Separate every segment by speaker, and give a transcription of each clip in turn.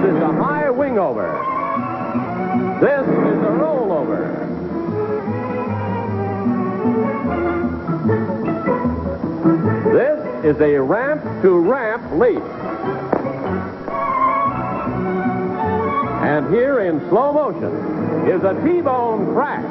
Speaker 1: is a high wing over. This is a rollover. This is a ramp-to-ramp leap. And here in slow motion is a T-bone crash.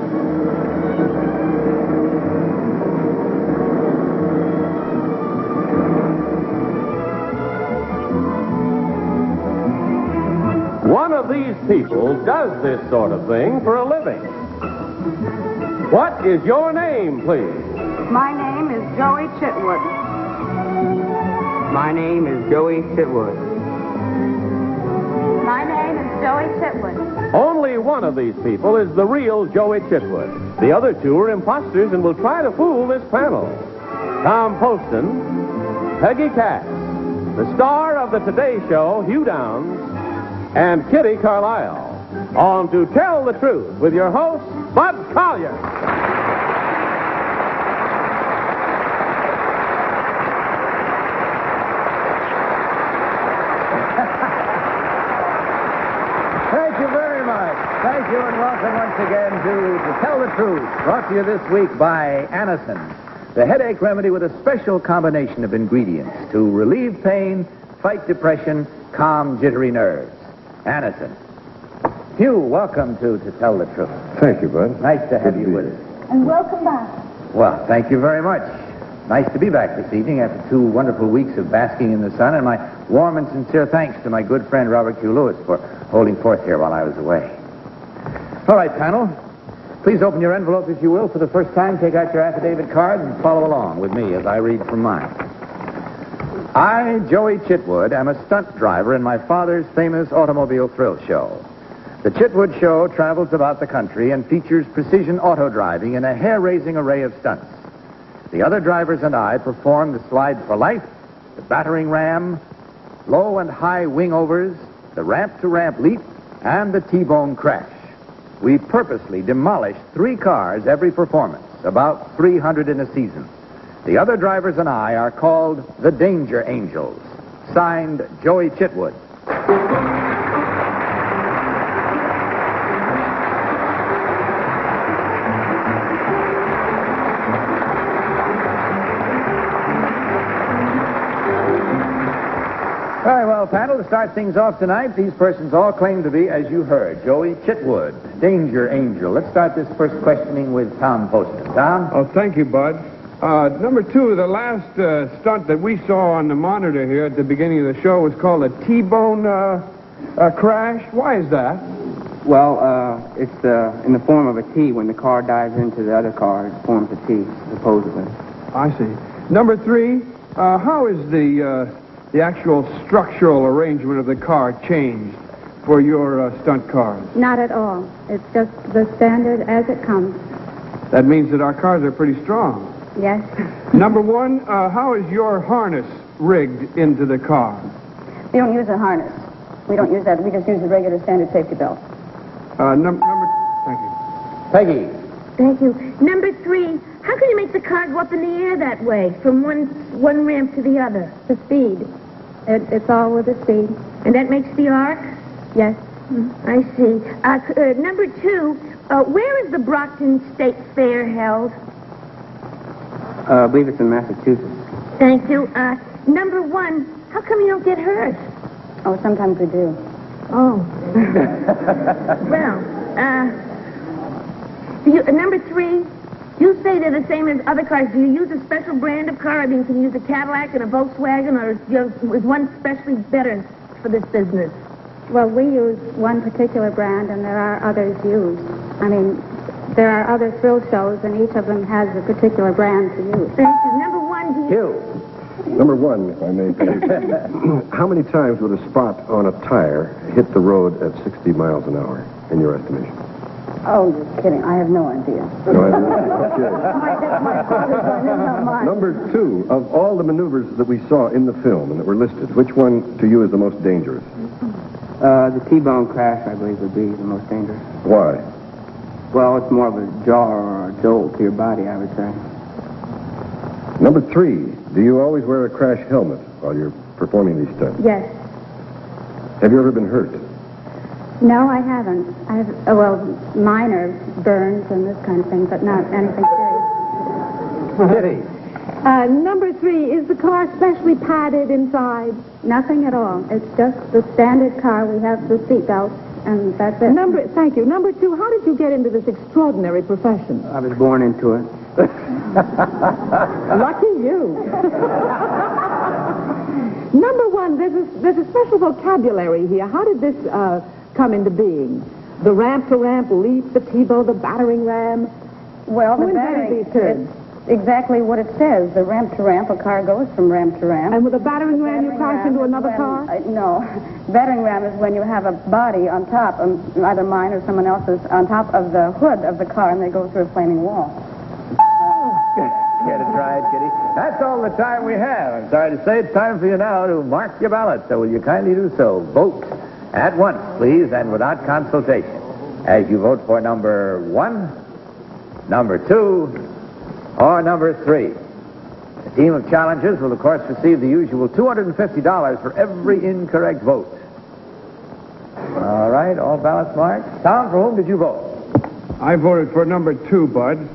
Speaker 1: One of these people does this sort of thing for a living. What is your name, please?
Speaker 2: My name is Joey Chitwood.
Speaker 3: My name is Joey Chitwood.
Speaker 2: My name is Joey Chitwood.
Speaker 1: Only one of these people is the real Joey Chitwood. The other two are imposters and will try to fool this panel. Tom Poston, Peggy Cass, the star of the Today Show, Hugh Downs, and Kitty Carlisle. On To Tell the Truth with your host, Bud Collyer.
Speaker 4: Thank you very much. Thank you and welcome once again to Tell the Truth, brought to you this week by Anacin, the headache remedy with a special combination of ingredients to relieve pain, fight depression, calm jittery nerves. Anacin. Hugh, welcome to Tell the Truth.
Speaker 5: Thank you, Bud.
Speaker 4: Nice to have you with us.
Speaker 2: And welcome back.
Speaker 4: Well, thank you very much. Nice to be back this evening after 2 wonderful weeks of basking in the sun, and my warm and sincere thanks to my good friend Robert Q. Lewis for holding forth here while I was away. All right, panel. Please open your envelope, if you will, for the first time. Take out your affidavit card and follow along with me as I read from mine. I, Joey Chitwood, am a stunt driver in my father's famous automobile thrill show. The Chitwood Show travels about the country and features precision auto driving in a hair-raising array of stunts. The other drivers and I perform the slide for life, the battering ram, low and high wing overs, the ramp-to-ramp leap, and the T-bone crash. We purposely demolish 3 cars every performance, about 300 in a season. The other drivers and I are called the Danger Angels. Signed, Joey Chitwood. All right, well, panel, to start things off tonight, these persons all claim to be, as you heard, Joey Chitwood, Danger Angel. Let's start this first questioning with Tom Poston. Tom?
Speaker 5: Oh, thank you, Bud. Number 2, the last stunt that we saw on the monitor here at the beginning of the show was called a T-bone crash. Why is that?
Speaker 3: Well, it's in the form of a T. When the car dives into the other car, it forms a T, supposedly.
Speaker 5: I see. Number 3, how is the actual structural arrangement of the car changed for your stunt cars?
Speaker 2: Not at all. It's just the standard as it comes.
Speaker 5: That means that our cars are pretty strong.
Speaker 2: Yes.
Speaker 5: Number 1, how is your harness rigged into the car?
Speaker 2: We don't use a harness. We don't use that. We just use the regular standard safety belt.
Speaker 5: Thank you.
Speaker 4: Peggy.
Speaker 6: Thank you. Number 3, how can you make the car go up in the air that way, from one ramp to the other?
Speaker 2: The speed. It's all with the speed.
Speaker 6: And that makes the arc?
Speaker 2: Yes.
Speaker 6: I see. Number 2, where is the Brockton State Fair held?
Speaker 3: I believe it's in Massachusetts.
Speaker 6: Thank you. Number 1, how come you don't get hurt?
Speaker 2: Oh, sometimes we do.
Speaker 6: Oh. Well, number 3, you say they're the same as other cars. Do you use a special brand of car? I mean, can you use a Cadillac and a Volkswagen, or is one specially better for this business?
Speaker 2: Well, we use one particular brand, and there are others used. I mean, there are other thrill shows, and each of them has a particular brand to use.
Speaker 6: Thank you. Number 1, do you...
Speaker 4: Hugh.
Speaker 5: Number 1, if I may. How many times would a spot on a tire hit the road at 60 miles an hour, in your estimation?
Speaker 2: Oh, you're kidding. I have no idea.
Speaker 5: Number 2, of all the maneuvers that we saw in the film and that were listed, which one to you is the most dangerous?
Speaker 3: The T-bone crash, I believe, would be the most dangerous.
Speaker 5: Why?
Speaker 3: Well, it's more of a jar or a jolt to your body, I would say.
Speaker 5: Number 3, do you always wear a crash helmet while you're performing these stunts?
Speaker 2: Yes.
Speaker 7: Have you ever been hurt?
Speaker 2: No, I haven't. I have, minor burns and this kind of thing, but not anything serious.
Speaker 4: Kitty.
Speaker 6: Number 3, is the car specially padded inside?
Speaker 2: Nothing at all. It's just the standard car. We have the seat belts, and that's it.
Speaker 6: Thank you. Number 2, how did you get into this extraordinary profession?
Speaker 3: I was born into it.
Speaker 6: Lucky you. Number 1, there's a special vocabulary here. How did this come into being? The ramp-to-ramp leap, the T-bow, the battering ram.
Speaker 8: Well,
Speaker 6: Who
Speaker 8: the
Speaker 6: invented
Speaker 8: battering,
Speaker 6: these terms?
Speaker 8: it's exactly what it says. The ramp to ramp, a car goes from ramp to ramp.
Speaker 6: And with a battering ram, you crash into another car?
Speaker 8: No. Battering ram is when you have a body on top, either mine or someone else's, on top of the hood of the car, and they go through a flaming wall.
Speaker 4: Care to try it, Kitty? That's all the time we have. I'm sorry to say it's time for you now to mark your ballot, so will you kindly do so? Vote at once, please, and without consultation. As you vote for number 1, number 2, or number 3. The team of challengers will, of course, receive the usual $250 for every incorrect vote. All right, all ballots marked. Tom, for whom did you vote?
Speaker 5: I voted for number 2, Bud.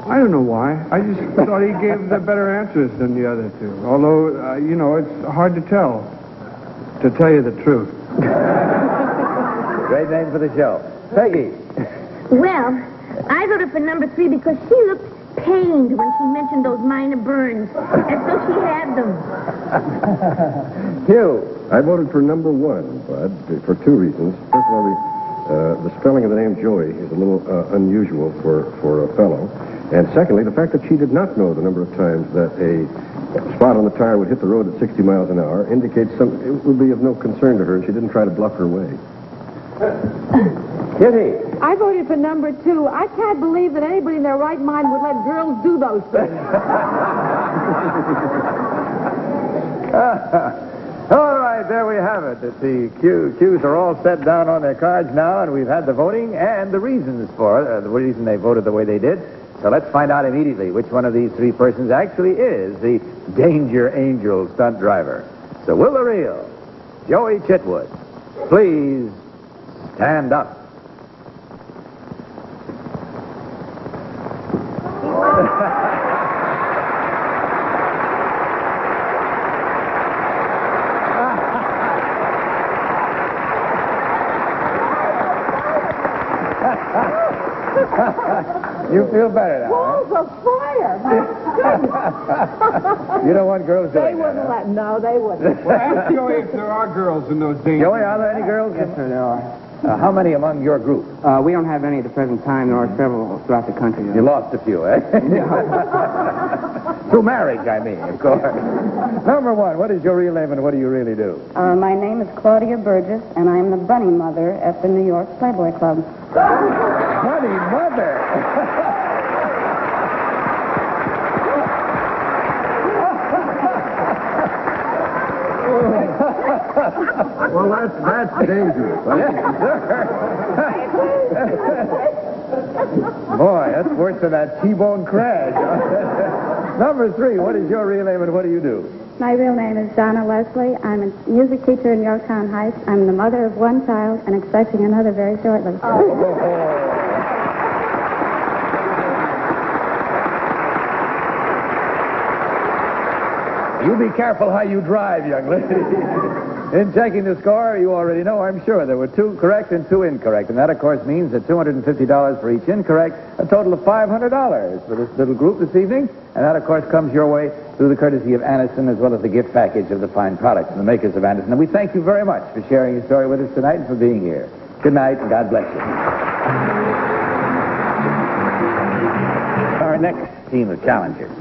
Speaker 5: I don't know why. I just thought he gave the better answers than the other 2. Although, it's hard to tell you the truth.
Speaker 4: Great name for the show. Peggy.
Speaker 6: Well, I voted for number 3 because she looked pained when she mentioned those minor burns, as though she had them.
Speaker 4: Hugh.
Speaker 7: I voted for number 1, Bud, for 2 reasons. First of all, the spelling of the name Joey is a little unusual for a fellow. And secondly, the fact that she did not know the number of times that a spot on the tire would hit the road at 60 miles an hour indicates it would be of no concern to her, and she didn't try to bluff her way.
Speaker 4: Kitty.
Speaker 6: I voted for number 2. I can't believe that anybody in their right mind would let girls do those things.
Speaker 4: All right, there we have it. The cues are all set down on their cards now, and we've had the voting and the reasons for it, the reason they voted the way they did. So let's find out immediately which one of these 3 persons actually is the Danger Angel stunt driver. So will the real Joey Chitwood please stand up? You feel better now,
Speaker 6: Balls of fire! My goodness.
Speaker 4: You don't want girls doing
Speaker 6: They wouldn't let... No, they wouldn't.
Speaker 5: Well, ask Joey if there are girls in those danger.
Speaker 4: Joey, are there any girls?
Speaker 3: Yes, sir, there are.
Speaker 4: How many among your group?
Speaker 3: We don't have any at the present time. There are several throughout the country.
Speaker 4: You lost a few, eh? Through marriage, I mean, of course. Number 1, what is your real name and what do you really do?
Speaker 8: My name is Claudia Burgess, and I'm the bunny mother at the New York Playboy Club.
Speaker 4: Bunny mother!
Speaker 7: Well, that's dangerous.
Speaker 4: Yes, sir. Boy, that's worse than that T-bone crash. Number 3, what is your real name and what do you do?
Speaker 2: My real name is Donna Leslie. I'm a music teacher in Yorktown Heights. I'm the mother of 1 child and expecting another very shortly.
Speaker 4: You be careful how you drive, young lady. In checking the score, you already know, I'm sure, there were 2 correct and 2 incorrect. And that, of course, means that $250 for each incorrect, a total of $500 for this little group this evening. And that, of course, comes your way through the courtesy of Anderson, as well as the gift package of the fine products from the makers of Anderson. And we thank you very much for sharing your story with us tonight and for being here. Good night, and God bless you. Our next team of challengers.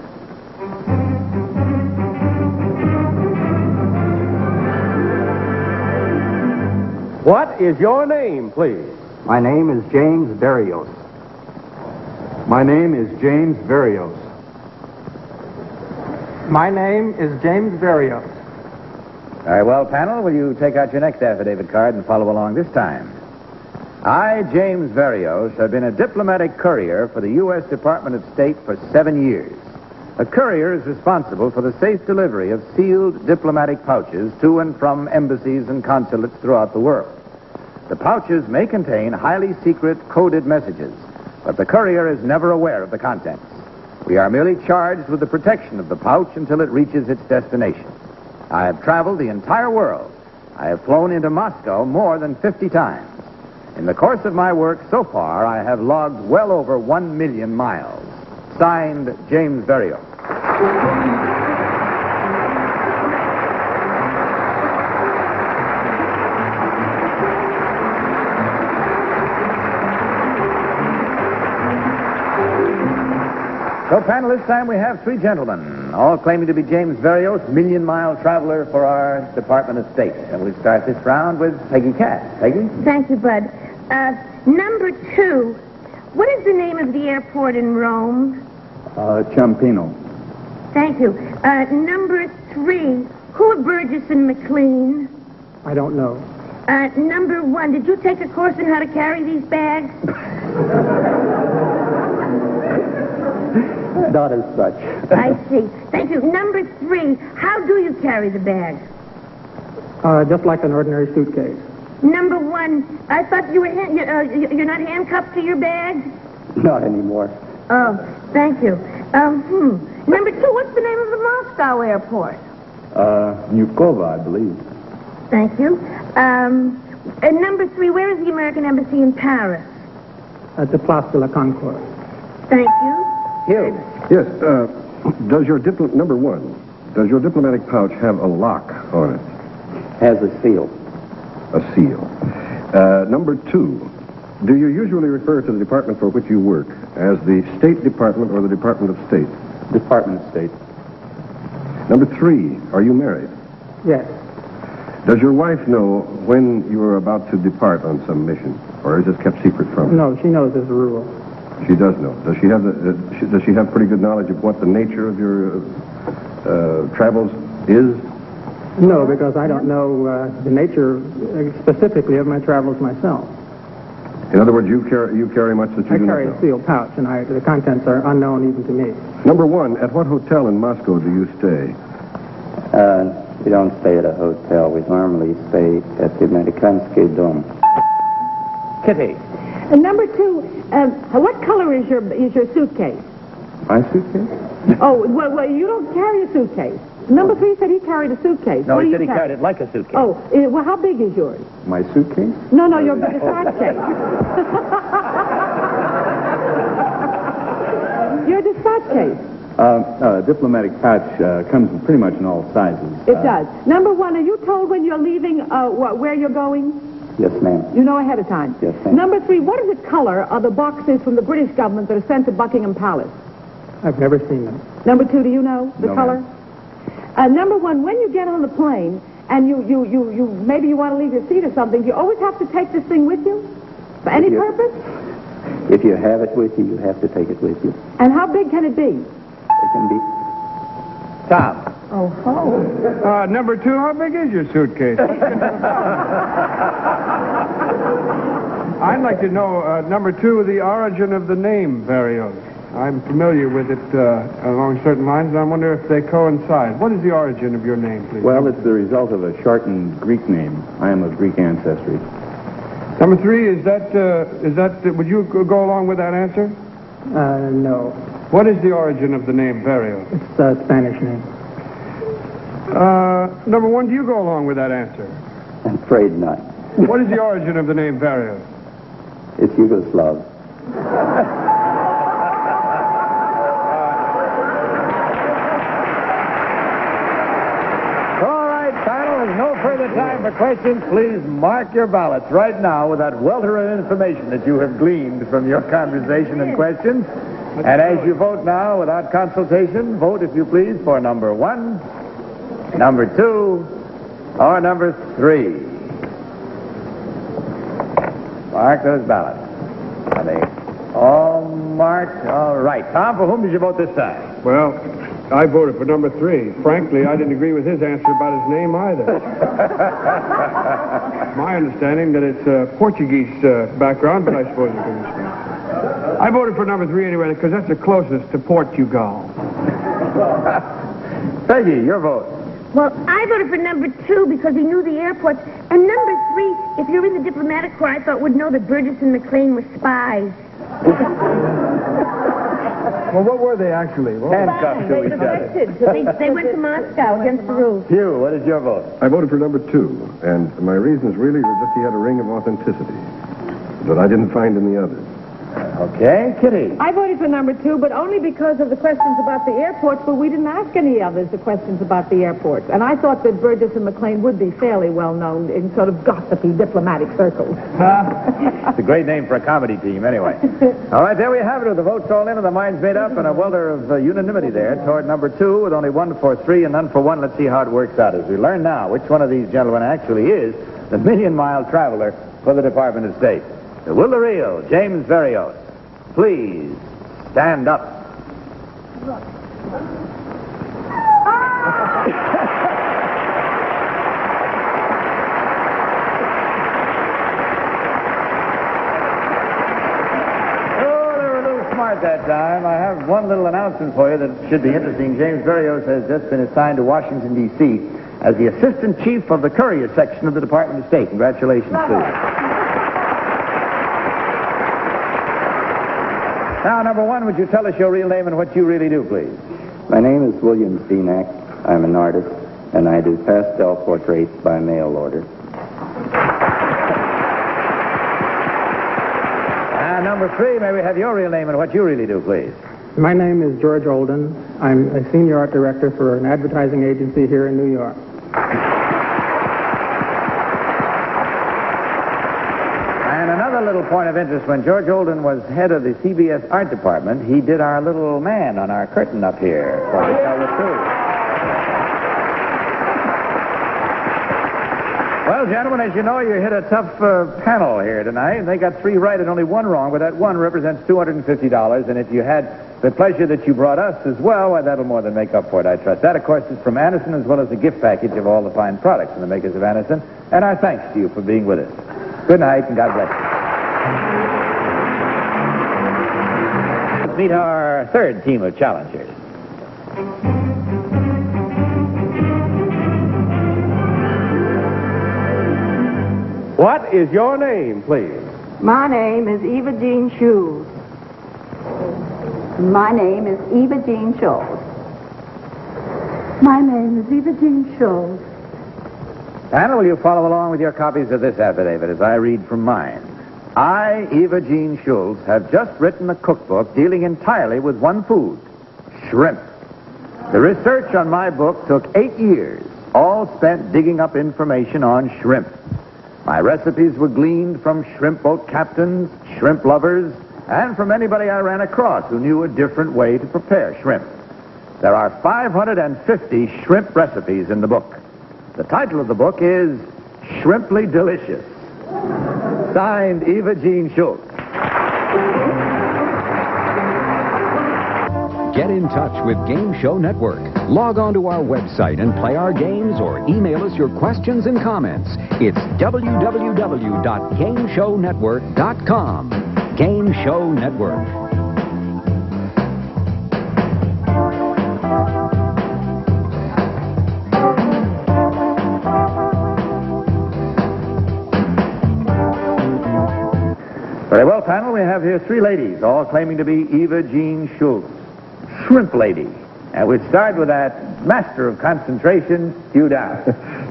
Speaker 1: What is your name, please?
Speaker 9: My name is James Berrios. My name is James Berrios. My name is James Berrios.
Speaker 4: Very well, panel. Will you take out your next affidavit card and follow along this time? I, James Berrios, have been a diplomatic courier for the U.S. Department of State for 7 years. A courier is responsible for the safe delivery of sealed diplomatic pouches to and from embassies and consulates throughout the world. The pouches may contain highly secret coded messages, but the courier is never aware of the contents. We are merely charged with the protection of the pouch until it reaches its destination. I have traveled the entire world. I have flown into Moscow more than 50 times. In the course of my work so far, I have logged well over 1 million miles. Signed, James Berrios. So, panel, this time we have 3 gentlemen, all claiming to be James Berrios, million-mile traveler for our Department of State. And we'll start this round with Peggy Cass. Peggy?
Speaker 6: Thank you, Bud. Number 2, what is the name of the airport in Rome?
Speaker 9: Ciampino.
Speaker 6: Thank you. Number 3, who are Burgess and McLean?
Speaker 10: I don't know.
Speaker 6: Number 1, did you take a course in how to carry these bags?
Speaker 10: Not as such.
Speaker 6: I see. Thank you. Number 3, how do you carry the bag?
Speaker 10: Just like an ordinary suitcase.
Speaker 6: Number 1, I thought you were you're not handcuffed to your bag?
Speaker 10: Not anymore.
Speaker 6: Oh, thank you. Number 2, what's the name of the Moscow airport?
Speaker 10: Nukova, I believe.
Speaker 6: Thank you. And number 3, where is the American Embassy in Paris?
Speaker 10: At the Place de la Concorde.
Speaker 6: Thank you.
Speaker 4: Hugh.
Speaker 7: Yes, number 1, does your diplomatic pouch have a lock on it?
Speaker 10: Has a seal.
Speaker 7: A seal. Number 2, do you usually refer to the department for which you work as the State Department or the Department of State?
Speaker 10: Department of State.
Speaker 7: Number 3, are you married?
Speaker 10: Yes.
Speaker 7: Does your wife know when you are about to depart on some mission, or is this kept secret from her?
Speaker 10: No, she knows as a rule.
Speaker 7: She does know. Does she have pretty good knowledge of what the nature of your travels is?
Speaker 10: No, because I don't know the nature specifically of my travels myself.
Speaker 7: In other words, you carry much that you do not know.
Speaker 10: I carry a sealed pouch, and the contents are unknown even to me.
Speaker 7: Number 1, at what hotel in Moscow do you stay?
Speaker 11: We don't stay at a hotel. We normally stay at the Amerikansky Dome.
Speaker 4: Kitty.
Speaker 12: And number 2, what color is your suitcase?
Speaker 11: My suitcase?
Speaker 12: Oh, well, you don't carry a suitcase. Number 3 said he carried a suitcase.
Speaker 4: No,
Speaker 12: What
Speaker 4: he
Speaker 12: do
Speaker 4: said
Speaker 12: you
Speaker 4: he
Speaker 12: carry?
Speaker 4: carried it like a suitcase.
Speaker 12: Oh, well, how big is yours?
Speaker 11: My suitcase?
Speaker 12: No, your dispatch case. Your dispatch case.
Speaker 11: Diplomatic pouch comes pretty much in all sizes.
Speaker 12: It does. Number 1, are you told when you're leaving where you're going?
Speaker 11: Yes, ma'am.
Speaker 12: You know ahead of time?
Speaker 11: Yes, ma'am.
Speaker 12: Number 3, what is the color of the boxes from the British government that are sent to Buckingham Palace?
Speaker 10: I've never seen them.
Speaker 12: Number 2, do you know the
Speaker 11: No,
Speaker 12: color? Number 1, when you get on the plane and you maybe you want to leave your seat or something, you always have to take this thing with you? For any purpose?
Speaker 11: If you have it with you, you have to take it with you.
Speaker 12: And how big can it be?
Speaker 11: It can be...
Speaker 4: Tom.
Speaker 12: Oh, ho.
Speaker 5: Number 2, how big is your suitcase? I'd like to know, number 2, the origin of the name Berrios. I'm familiar with it along certain lines, and I wonder if they coincide. What is the origin of your name, please?
Speaker 11: Well, it's the result of a shortened Greek name. I am of Greek ancestry.
Speaker 5: Number 3, is that, would you go along with that answer?
Speaker 10: No.
Speaker 5: What is the origin of the name Berrios?
Speaker 10: It's a Spanish name.
Speaker 5: Number 1, do you go along with that answer?
Speaker 11: I'm afraid not.
Speaker 5: What is the origin of the name Berrios?
Speaker 11: It's Yugoslav.
Speaker 4: No further time for questions. Please mark your ballots right now with that welter of information that you have gleaned from your conversation and questions. And as you vote now without consultation, vote, if you please, for number 1, number 2, or number 3. Mark those ballots. Are they all marked? All right. Tom, for whom did you vote this time?
Speaker 5: Well, I voted for number 3. Frankly, I didn't agree with his answer about his name either. My understanding that it's a Portuguese background, but I suppose it could be Spanish. I voted for number 3 anyway because that's the closest to Portugal.
Speaker 4: Peggy, your vote.
Speaker 6: Well, I voted for number 2 because he knew the airports. And number 3, if you're in the diplomatic corps, I thought would know that Burgess and McLean were spies.
Speaker 5: Well, what were they actually?
Speaker 4: Handcuffed to each other.
Speaker 6: They went to Moscow against the rules.
Speaker 4: Hugh, what is your vote?
Speaker 7: I voted for number 2, and my reasons really were just he had a ring of authenticity that I didn't find in the others.
Speaker 4: Okay, Kitty.
Speaker 12: I voted for number 2, but only because of the questions about the airports, but we didn't ask any others the questions about the airports. And I thought that Burgess and McLean would be fairly well known in sort of gossipy diplomatic circles.
Speaker 4: It's a great name for a comedy team, anyway. All right, there we have it. With the votes all in and the minds made up and a welter of unanimity there toward number 2 with only 1 for 3 and none for 1. Let's see how it works out as we learn now which one of these gentlemen actually is the million-mile traveler for the Department of State. Will the real James Berrios please stand up? That time. I have one little announcement for you that should be interesting. James Berrios has just been assigned to Washington, D.C. as the Assistant Chief of the Courier Section of the Department of State. Congratulations to you. Now, number 1, would you tell us your real name and what you really do, please?
Speaker 11: My name is William Zenak. I'm an artist, and I do pastel portraits by mail order.
Speaker 4: Number 3, may we have your real name and what you really do, please?
Speaker 10: My name is George Olden. I'm a senior art director for an advertising agency here in New York.
Speaker 4: And another little point of interest, when George Olden was head of the CBS art department, he did our little man on our curtain up here. So I tell the truth. Well, gentlemen, as you know, you hit a tough panel here tonight. They got 3 right and only 1 wrong, but that 1 represents $250. And if you had the pleasure that you brought us as well, why, that'll more than make up for it, I trust. That, of course, is from Anderson, as well as a gift package of all the fine products from the makers of Anderson. And our thanks to you for being with us. Good night, and God bless you. Let's meet our 3rd team of challengers.
Speaker 1: What is your name, please?
Speaker 8: My name is Eva Jean Schultz. My name is Eva Jean Schultz. My name is Eva Jean Schultz.
Speaker 4: Anna, will you follow along with your copies of this affidavit as I read from mine? I, Eva Jean Schultz, have just written a cookbook dealing entirely with one food, shrimp. The research on my book took 8 years, all spent digging up information on shrimp. My recipes were gleaned from shrimp boat captains, shrimp lovers, and from anybody I ran across who knew a different way to prepare shrimp. There are 550 shrimp recipes in the book. The title of the book is Shrimply Delicious. Signed, Eva Jean Schultz.
Speaker 13: Get in touch with Game Show Network. Log on to our website and play our games or email us your questions and comments. It's www.gameshownetwork.com. Game Show Network.
Speaker 4: Very well, panel, we have here 3 ladies, all claiming to be Eva Jean Schultz. Shrimp lady. And we'd start with that master of concentration, Hugh Dow.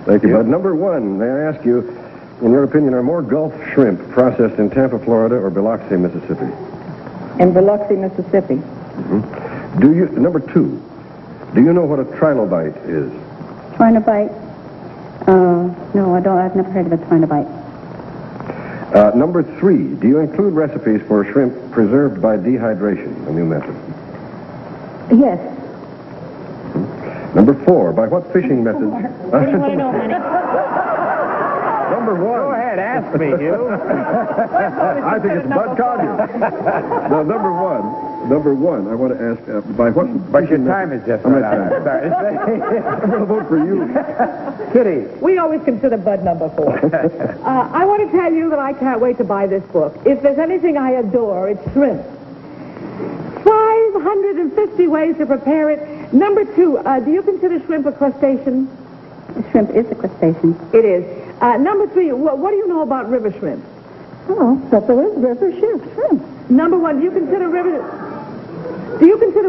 Speaker 7: Thank you, Bud. Number 1, may I ask you, in your opinion, are more Gulf shrimp processed in Tampa, Florida, or Biloxi, Mississippi?
Speaker 12: In Biloxi, Mississippi.
Speaker 7: Mm-hmm. Number 2, do you know what a trilobite is?
Speaker 8: Trinobite? No, I don't. I've never heard of a trinobite.
Speaker 7: Number 3, do you include recipes for shrimp preserved by dehydration, a new method?
Speaker 8: Yes.
Speaker 7: Number 4, by what fishing method?
Speaker 6: What do you want to know, honey?
Speaker 7: Number 1.
Speaker 4: Go ahead, ask me, Hugh.
Speaker 7: I think it's Bud Cogger. Now, number 1, I want to ask, by what...
Speaker 4: But your time is just run out.
Speaker 7: I'm going to vote for you.
Speaker 4: Kitty.
Speaker 12: We always consider Bud number 4. I want to tell you that I can't wait to buy this book. If there's anything I adore, it's shrimp. 550 ways to prepare it, Number 2, do you consider shrimp a crustacean?
Speaker 8: Shrimp is a crustacean.
Speaker 12: It is. Number 3, what do you know about river shrimp?
Speaker 8: Oh, that there is river shrimp.
Speaker 12: Number 1, do you consider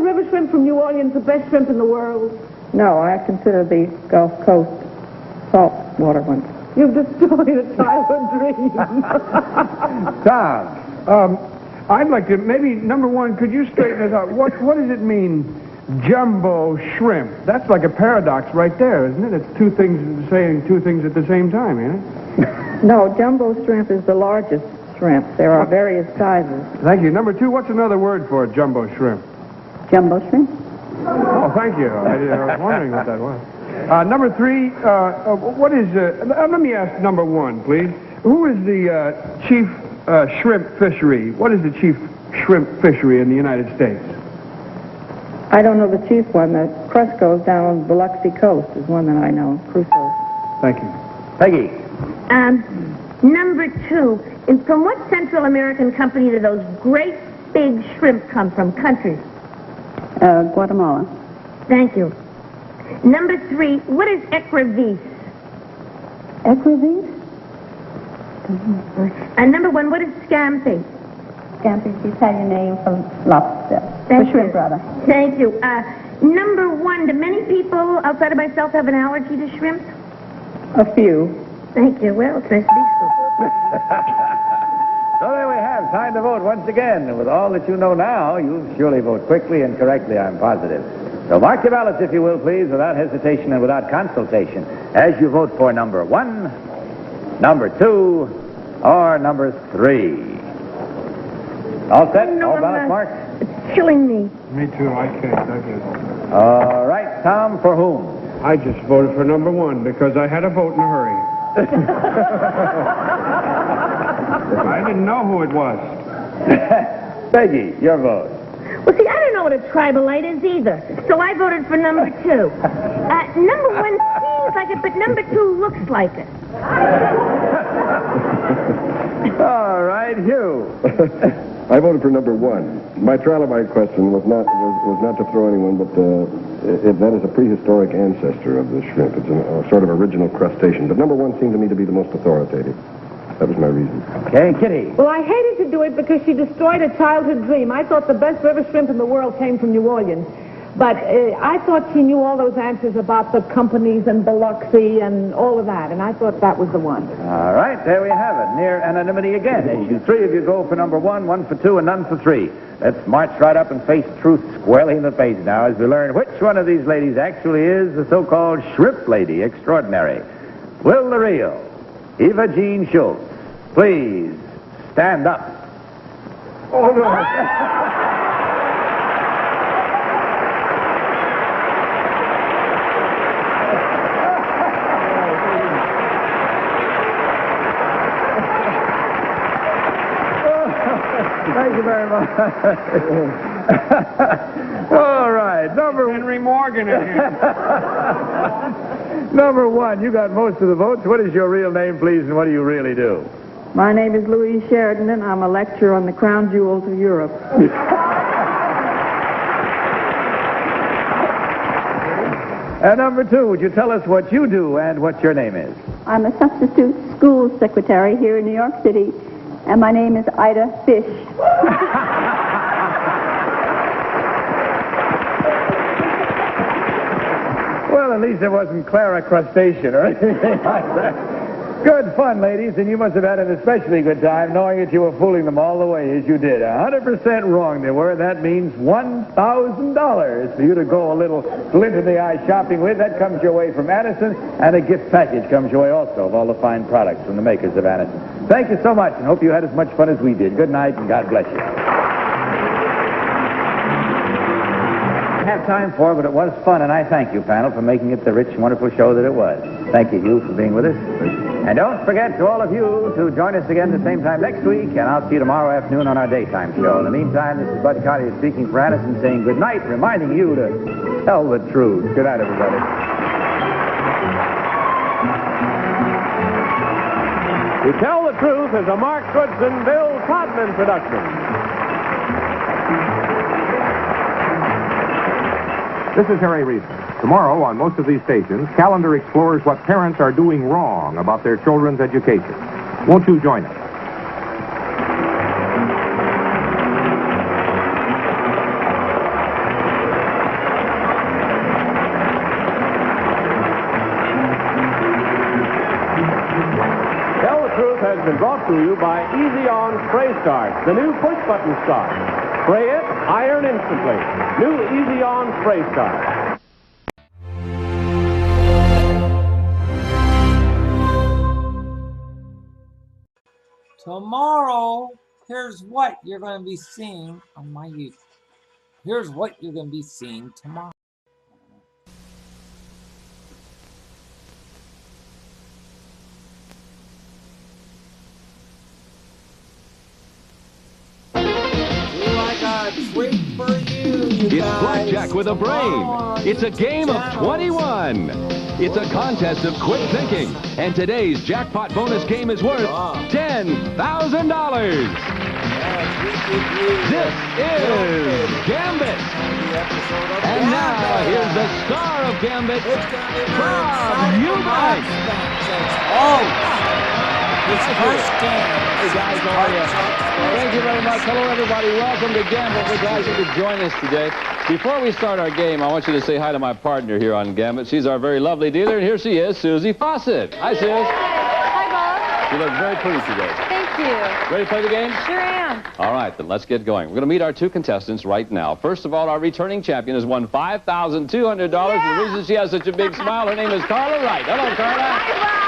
Speaker 12: river shrimp from New Orleans the best shrimp in the world?
Speaker 8: No, I consider the Gulf Coast saltwater ones.
Speaker 12: You've destroyed a childhood dream.
Speaker 4: Tom.
Speaker 5: I'd like to, maybe, number 1, could you straighten us out? What does it mean, jumbo shrimp? That's like a paradox right there, isn't it? It's two things, saying two things at the same time, ain't it?
Speaker 8: No, jumbo shrimp is the largest shrimp. There are various sizes.
Speaker 5: Thank you. Number 2, what's another word for jumbo shrimp?
Speaker 8: Jumbo shrimp?
Speaker 5: Oh, thank you. I was wondering what that was. Number 3, what is, let me ask number 1, please. Who is the chief shrimp fishery? What is the chief shrimp fishery in the United States?
Speaker 8: I don't know the chief one. The Cresco's down on the Biloxi coast is one that I know. Crusoe.
Speaker 5: Thank you.
Speaker 4: Peggy.
Speaker 6: Number 2, from what Central American company do those great big shrimp come from? Countries?
Speaker 8: Guatemala.
Speaker 6: Thank you. Number 3, what is equivise?
Speaker 8: Equivise?
Speaker 6: And number 1, what is scampi?
Speaker 8: Scampi is the Italian name for lobster.
Speaker 6: Thank
Speaker 8: For shrimp,
Speaker 6: you.
Speaker 8: rather.
Speaker 6: Thank you. Number 1, do many people outside of myself have an allergy to shrimp?
Speaker 8: A few.
Speaker 6: Thank you. Well, it's nice to be
Speaker 4: So there we have. Time to vote once again. And with all that you know now, you'll surely vote quickly and correctly, I'm positive. So mark your ballots, if you will, please, without hesitation and without consultation, as you vote for number 1, number 2, or number 3. All set?
Speaker 6: No,
Speaker 4: All ballots marked?
Speaker 6: It's killing me.
Speaker 5: Me too. I can't.
Speaker 4: All right, Tom, for whom?
Speaker 5: I just voted for number 1 because I had a vote in a hurry. I didn't know who it was.
Speaker 4: Peggy, your vote.
Speaker 6: Well, see, I don't know what a tribalite is either, so I voted for number 2. Number 1 seems like it, but number 2 looks like it.
Speaker 4: All right, Hugh.
Speaker 7: I voted for number 1. My trilobite question was not to throw anyone, but that is a prehistoric ancestor of the shrimp. It's a sort of original crustacean. But number 1 seemed to me to be the most authoritative. That was my reason.
Speaker 4: Okay, Kitty.
Speaker 12: Well, I hated to do it because she destroyed a childhood dream. I thought the best river shrimp in the world came from New Orleans. But I thought she knew all those answers about the companies and Biloxi and all of that, and I thought that was the one.
Speaker 4: All right, there we have it. Near anonymity again. As you 3 of you go for number 1, 1 for 2, and none for 3. Let's march right up and face truth squarely in the face now as we learn which one of these ladies actually is the so-called shrimp lady extraordinary. Will the real Eva Jean Schultz please stand up?
Speaker 5: Oh, no.
Speaker 4: Thank you very much. All right, number
Speaker 5: Henry Morgan in here.
Speaker 4: Number 1, you got most of the votes. What is your real name, please, and what do you really do?
Speaker 8: My name is Louise Sheridan, and I'm a lecturer on the crown jewels of Europe.
Speaker 4: And number 2, would you tell us what you do and what your name is?
Speaker 8: I'm a substitute school secretary here in New York City, and my name is Ida Fish.
Speaker 4: Well, at least it wasn't Clara Crustacean or anything like that. Good fun, ladies, and you must have had an especially good time knowing that you were fooling them all the way as you did. 100% wrong they were. That means $1,000 for you to go a little glint in the eye shopping with. That comes your way from Addison, and a gift package comes your way also of all the fine products from the makers of Addison. Thank you so much, and hope you had as much fun as we did. Good night, and God bless you. Have time for, but it was fun, and I thank you, panel, for making it the rich, wonderful show that it was. Thank you, Hugh, for being with us. And don't forget, to all of you, to join us again the same time next week, and I'll see you tomorrow afternoon on our daytime show. In the meantime, this is Bud Cartier speaking for Addison, saying good night, reminding you to tell the truth. Good night, everybody.
Speaker 1: To Tell the Truth is a Mark Goodson, Bill Todman production.
Speaker 14: This is Harry Reese. Tomorrow, on most of these stations, Calendar explores what parents are doing wrong about their children's education. Won't you join us?
Speaker 1: Tell the Truth has been brought to you by Easy On Spray Start, the new push-button start. Spray it, iron instantly. New Easy On Spray Start.
Speaker 15: Tomorrow, here's what you're going to be seeing on my YouTube. Here's what you're going to be seeing tomorrow.
Speaker 13: It's blackjack with a brain. It's a game of 21. It's a contest of quick thinking. And today's jackpot bonus game is worth $10,000. This is Gambit. And now, here's the star of Gambit, Bob Eubank.
Speaker 15: It's the first game.
Speaker 16: Hey guys, how are you? Thank you very much. Hello everybody. Welcome to Gambit. We're glad you could join us today. Before we start our game, I want you to say hi to my partner here on Gambit. She's our very lovely dealer, and here she is, Susie Fawcett. Hi, Suze.
Speaker 17: Hi, Bob.
Speaker 16: You look very pretty today.
Speaker 17: Thank you.
Speaker 16: Ready to play the game?
Speaker 17: Sure am.
Speaker 16: All right, then let's get going. We're going to meet our two contestants right now. First of all, our returning champion has won $5,200. Yeah. The reason she has such a big smile, her name is Carla Wright. Hello, Carla.
Speaker 17: Hi, Bob.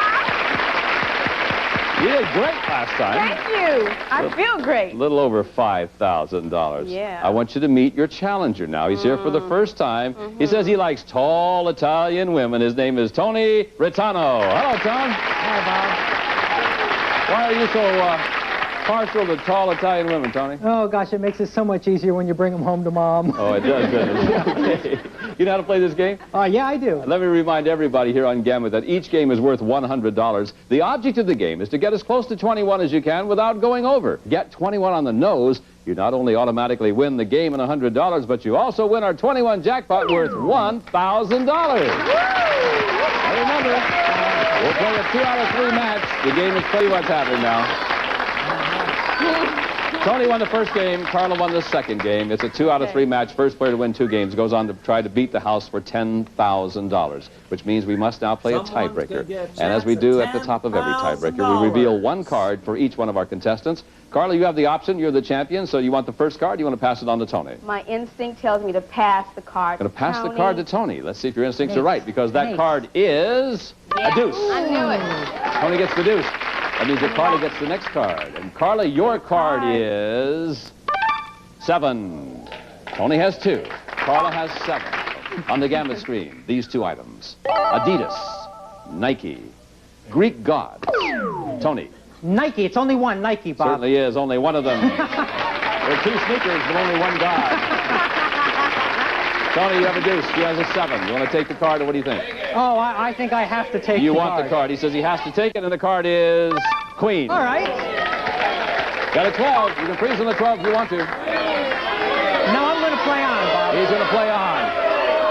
Speaker 16: You did great last time.
Speaker 17: Thank you. I feel great.
Speaker 16: A little over $5,000.
Speaker 17: Yeah.
Speaker 16: I want you to meet your challenger now. He's here for the first time. He says he likes tall Italian women. His name is Tony Ritano. Hello, Tom.
Speaker 18: Hi, Bob.
Speaker 16: Why are you so partial to tall Italian women, Tony?
Speaker 18: Oh, gosh, it makes it so much easier when you bring them home to Mom.
Speaker 16: Oh, it does, doesn't it? Okay. You know how to play this game?
Speaker 18: Yeah, I do.
Speaker 16: Let me remind everybody here on Gambit that each game is worth $100. The object of the game is to get as close to 21 as you can without going over. Get 21 on the nose. You not only automatically win the game and $100, but you also win our 21 jackpot worth $1,000. Now remember, we'll play a 2-out-of-3 match. The game is pretty much happening now. Tony won the first game, Carla won the second game. It's a 2-out-of-3 match. First player to win 2 games goes on to try to beat the house for $10,000, which means we must now play a tiebreaker. And as we do at the top of every tiebreaker, we reveal one card for each one of our contestants. Carla, you have the option. You're the champion, so you want the first card, or you want to pass it on to Tony?
Speaker 17: My instinct tells me to pass the card
Speaker 16: Going to pass
Speaker 17: Tony.
Speaker 16: the card to Tony. Let's see if your instincts are right, because that card is a deuce.
Speaker 17: I knew it.
Speaker 16: Tony gets the deuce. That means that Carla gets the next card. And Carla, your card is 7. Tony has 2. Carla has 7. On the Gambit screen, these 2 items. Adidas, Nike, Greek gods. Tony.
Speaker 18: Nike. It's only one Nike, Bob.
Speaker 16: Certainly is. Only one of them. There are 2 sneakers, but only one god. Tony, you have a deuce. She has a 7. You want to take the card, or what do you think?
Speaker 18: Oh, I think I have to take the card.
Speaker 16: You want the card. He says he has to take it, and the card is Queen.
Speaker 18: All right.
Speaker 16: Got a 12. You can freeze on the 12 if you want to.
Speaker 18: No, I'm going to play on, Bob.
Speaker 16: He's going to play on.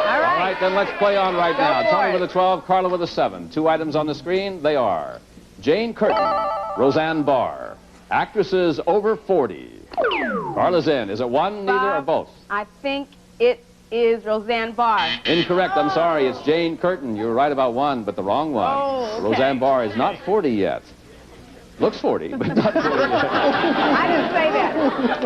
Speaker 17: All
Speaker 16: right, then let's play on right now. Tony with a 12, Carla with a 7. 2 items on the screen. They are Jane Curtin, Roseanne Barr, actresses over 40. Carla's in. Is it one, neither, or both?
Speaker 17: I think it is Roseanne Barr.
Speaker 16: Incorrect. I'm sorry. It's Jane Curtin. You were right about one, but the wrong one.
Speaker 17: Oh, okay.
Speaker 16: Roseanne Barr is not 40 yet. Looks 40, but not 40 yet.
Speaker 17: I didn't say that.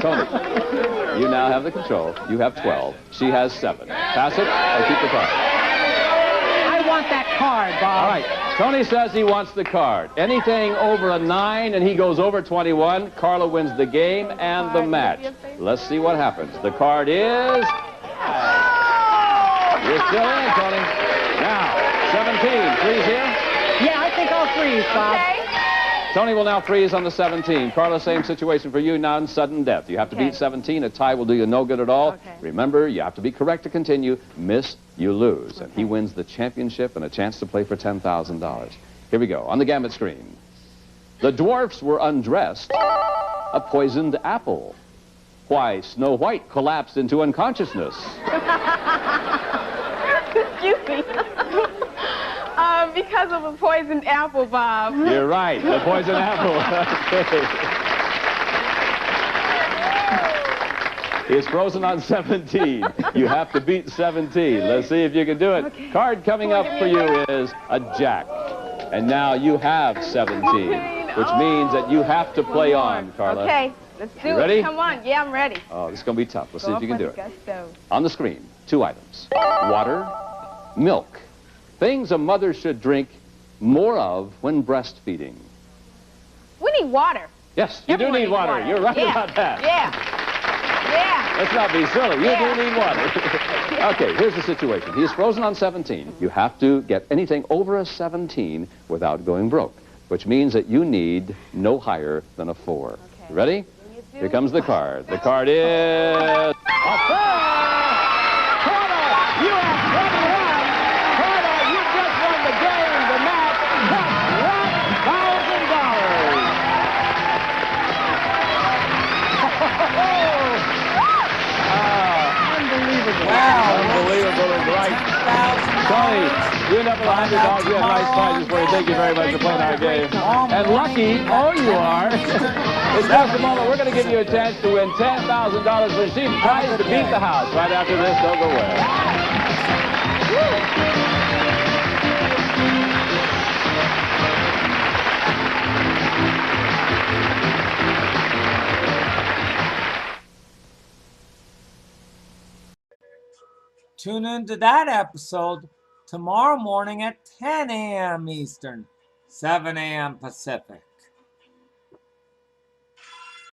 Speaker 16: Tony, you now have the control. You have 12. She has 7. Pass it or keep the card.
Speaker 18: I want that card, Bob.
Speaker 16: All right. Tony says he wants the card. Anything over a 9 and he goes over 21, Carla wins the game and the match. Let's see what happens. The card is... You're still in, Tony. Now, 17. Freeze here?
Speaker 18: Yeah, I think I'll freeze, Bob.
Speaker 17: Okay.
Speaker 16: Tony will now freeze on the 17. Carla, same situation for you, non-sudden death. You have to beat 17. A tie will do you no good at all.
Speaker 17: Okay.
Speaker 16: Remember, you have to be correct to continue. Miss, you lose. And he wins the championship and a chance to play for $10,000. Here we go. On the Gambit screen. The dwarfs were undressed. A poisoned apple. Why Snow White collapsed into unconsciousness.
Speaker 17: because of a poisoned apple, Bob.
Speaker 16: You're right, the poison apple. Okay. It's frozen on 17. You have to beat 17. Let's see if you can do it. Okay. Card coming up for you is a jack. And now you have 17, which means that you have to play on, Carla.
Speaker 17: Okay, let's do it.
Speaker 16: Ready?
Speaker 17: Come on. Yeah, I'm ready.
Speaker 16: Oh, this is going to be tough. Let's see if you can do it.
Speaker 17: Gusto.
Speaker 16: On the screen, 2 items. Water, milk. Things a mother should drink more of when breastfeeding.
Speaker 17: We need water.
Speaker 16: Yes, you do need water. You're right about that.
Speaker 17: Yeah.
Speaker 16: Let's not be silly. You do need water. Okay, here's the situation. He is frozen on 17. You have to get anything over a 17 without going broke, which means that you need no higher than a 4. Okay. You ready? Here comes the card. The card is a 4! Carla, you have 21! Carla, you just won the game, the match, plus $1,000! Unbelievable.
Speaker 15: Wow.
Speaker 16: Unbelievable and right. Tony, you end up with $100. We have nice prizes for you. Thank you very much for playing our game. And lucky, you are. In just a moment, we're going to give you a chance to win $10,000 for Receive prize to beat the house. Right after this, don't go away.
Speaker 15: Tune in to that episode tomorrow morning at 10 a.m. Eastern, 7 a.m. Pacific.